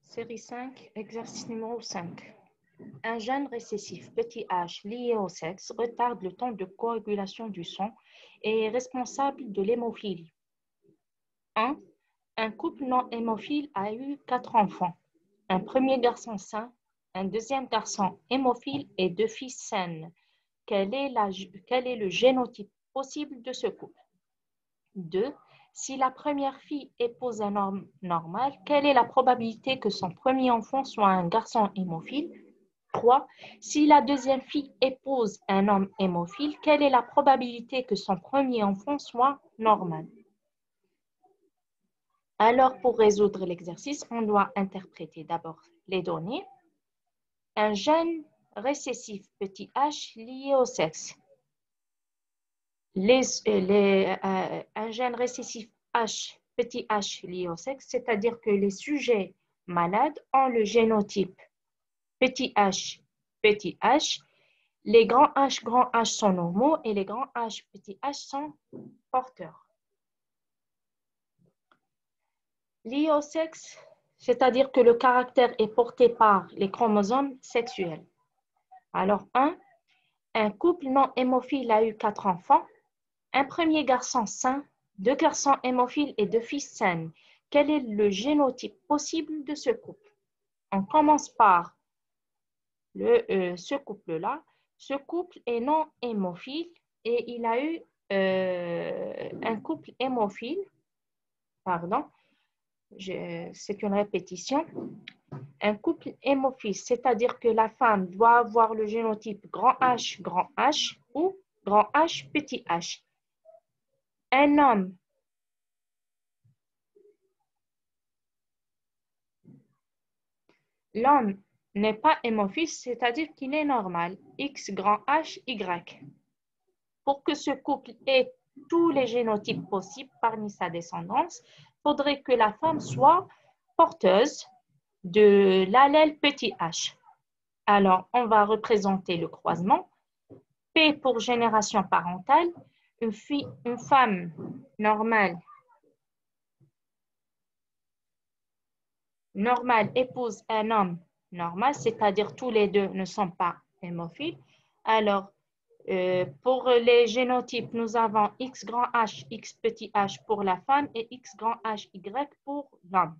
Série 5, exercice numéro 5. Un gène récessif petit h lié au sexe retarde le temps de coagulation du sang et est responsable de l'hémophilie. 1. Un couple non hémophile a eu 4 enfants. Un premier garçon sain, un deuxième garçon hémophile et 2 filles saines. Quel est le génotype possible de ce couple? 2. Si la première fille épouse un homme normal, quelle est la probabilité que son premier enfant soit un garçon hémophile? 3. Si la deuxième fille épouse un homme hémophile, quelle est la probabilité que son premier enfant soit normal? Alors, pour résoudre l'exercice, on doit interpréter d'abord les données. Un gène récessif petit h lié au sexe. Un gène récessif petit h lié au sexe, c'est-à-dire que les sujets malades ont le génotype petit h, les grands H sont normaux et les grands H, petits h sont porteurs. Lié au sexe, c'est-à-dire que le caractère est porté par les chromosomes sexuels. Alors, un couple non hémophile a eu 4 enfants. Un premier garçon sain, 2 garçons hémophiles et 2 filles saines. Quel est le génotype possible de ce couple? On commence par ce couple-là. Ce couple est non hémophile et il a eu un couple hémophile. Pardon, c'est une répétition. Un couple hémophile, c'est-à-dire que la femme doit avoir le génotype grand H ou grand H, petit h. Un homme L'homme n'est pas hémophile, c'est-à-dire qu'il est normal, X grand H, Y. Pour que ce couple ait tous les génotypes possibles parmi sa descendance, il faudrait que la femme soit porteuse de l'allèle petit h. Alors, on va représenter le croisement. P pour génération parentale, une femme normale épouse un homme normal, c'est-à-dire tous les deux ne sont pas hémophiles. Alors, pour les génotypes, nous avons X grand H, X petit h pour la femme et X grand H, Y pour l'homme.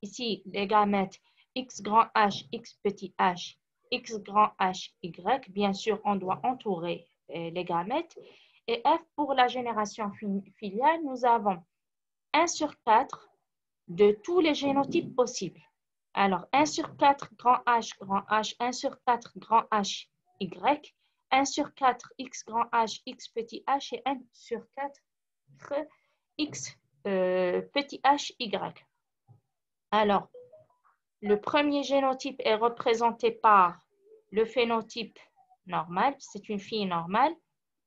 Ici, les gamètes X grand H, X petit h, X grand H, Y. Bien sûr, on doit entourer les gamètes. Et F pour la génération filiale, nous avons 1 sur 4 de tous les génotypes possibles. Alors, 1 sur 4 grand H, 1 sur 4 grand H, Y, 1 sur 4 X grand H, X petit h et 1 sur 4 X petit h, Y. Alors, le premier génotype est représenté par le phénotype normal, c'est une fille normale.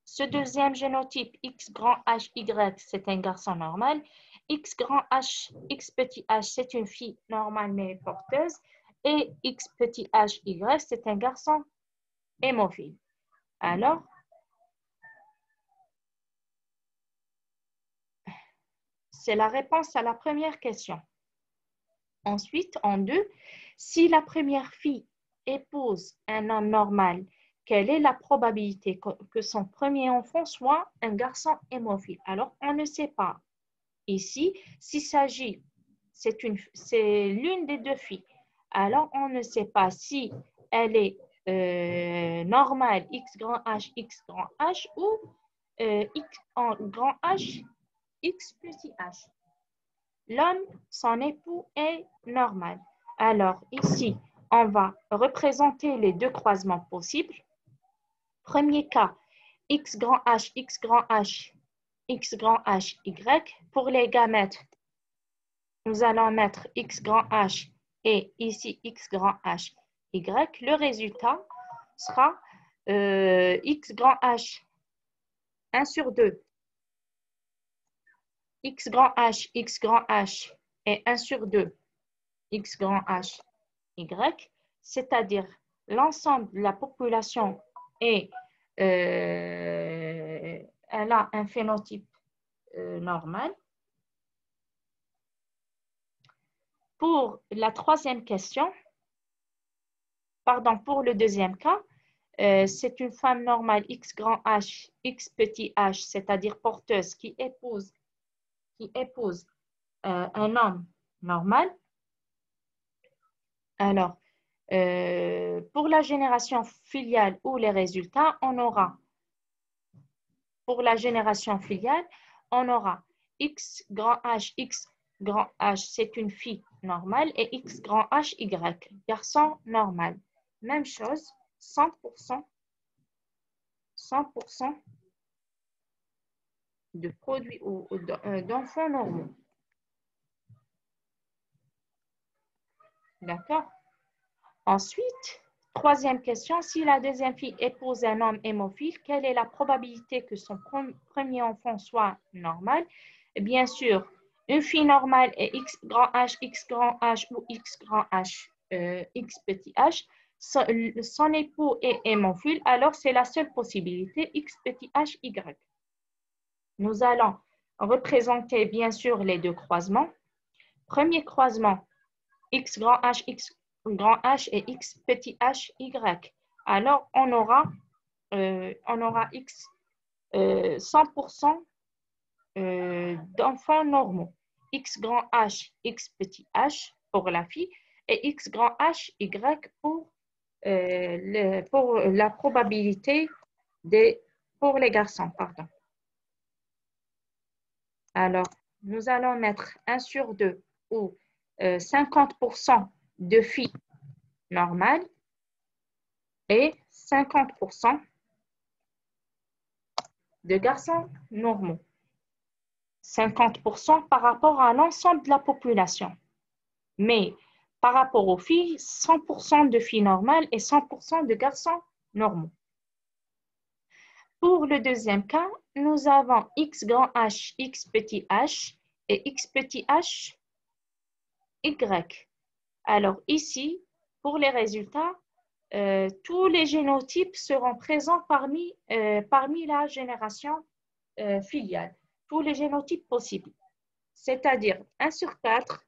Ce deuxième génotype, X grand H, Y, c'est un garçon normal. X grand H, X petit h, c'est une fille normale mais porteuse. Et X petit h, Y, c'est un garçon hémophile. Alors, c'est la réponse à la première question. Ensuite, en 2, si la première fille épouse un homme normal, quelle est la probabilité que son premier enfant soit un garçon hémophile? Alors, on ne sait pas. Ici, s'il s'agit, c'est l'une des deux filles. Alors, on ne sait pas si elle est normale, X grand H ou X en grand H, X petit h. L'homme, son époux, est normal. Alors, ici, on va représenter les deux croisements possibles. Premier cas, X grand H, X grand H, X grand H, Y. Pour les gamètes, nous allons mettre X grand H et ici X grand H, Y. Le résultat sera X grand H, 1 sur 2. X grand H et 1 sur 2, X grand H, Y, c'est-à-dire l'ensemble de la population elle a un phénotype normal. Pour la troisième question, pardon, pour le deuxième cas, c'est une femme normale X grand H, X petit h, c'est-à-dire porteuse qui épouse un homme normal. Alors, pour la génération filiale ou les résultats, on aura, pour la génération filiale, on aura X grand H, c'est une fille normale, et X grand H, Y, garçon normal. Même chose, 100% de produits ou d'enfants normaux. D'accord? Ensuite, troisième question, si la deuxième fille épouse un homme hémophile, quelle est la probabilité que son premier enfant soit normal? Et bien sûr, une fille normale est X grand H ou X grand H, X petit h. Son époux est hémophile, alors c'est la seule possibilité, X petit h, Y. Nous allons représenter bien sûr les deux croisements. Premier croisement, X grand H et X petit h, Y. Alors, on aura X 100% d'enfants normaux. X grand H, X petit h pour la fille et X grand H, Y pour la probabilité pour les garçons. Pardon. Alors, nous allons mettre 1 sur 2 ou 50% de filles normales et 50% de garçons normaux. 50% par rapport à l'ensemble de la population. Mais par rapport aux filles, 100% de filles normales et 100% de garçons normaux. Pour le deuxième cas, nous avons X grand H, X petit h et X petit h, Y. Alors ici, pour les résultats, tous les génotypes seront présents parmi la génération filiale. Tous les génotypes possibles. C'est-à-dire 1 sur 4,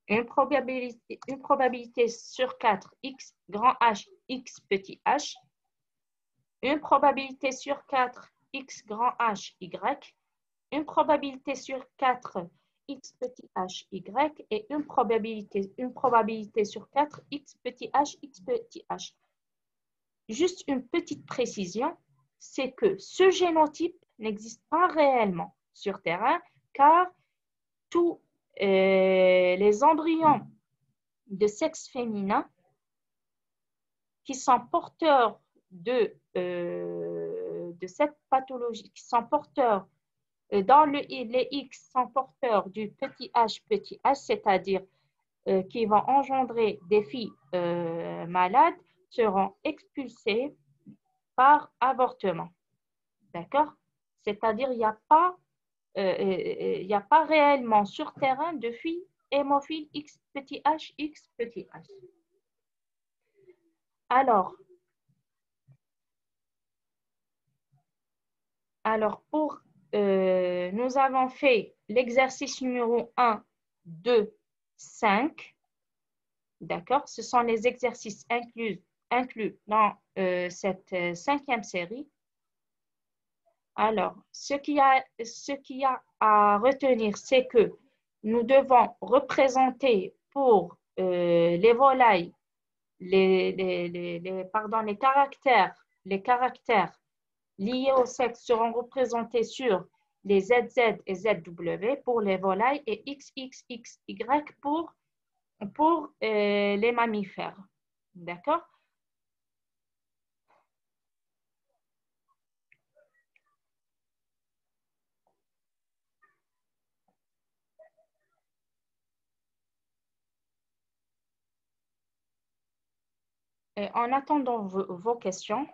une probabilité sur 4, X grand H, X petit h, une probabilité sur 4, X grand H, Y, une probabilité sur 4, X petit h, Y, et une probabilité sur 4, X petit h, X petit h. Juste une petite précision, c'est que ce génotype n'existe pas réellement sur Terre, car tous les embryons de sexe féminin qui sont porteurs de cette pathologie, qui sont porteurs les X sont porteurs du petit h, c'est-à-dire qui vont engendrer des filles malades, seront expulsés par avortement. D'accord? C'est-à-dire il n'y a pas réellement sur terrain de filles hémophiles X petit h, X petit h. Alors nous avons fait l'exercice numéro 1, 2, 5. D'accord? Ce sont les exercices inclus dans cette 5e série. Alors, ce qu'il y a à retenir, c'est que nous devons représenter pour les volailles les caractères liés au sexe seront représentés sur les ZZ et ZW pour les volailles et XXXY pour les mammifères. D'accord? En attendant vos questions,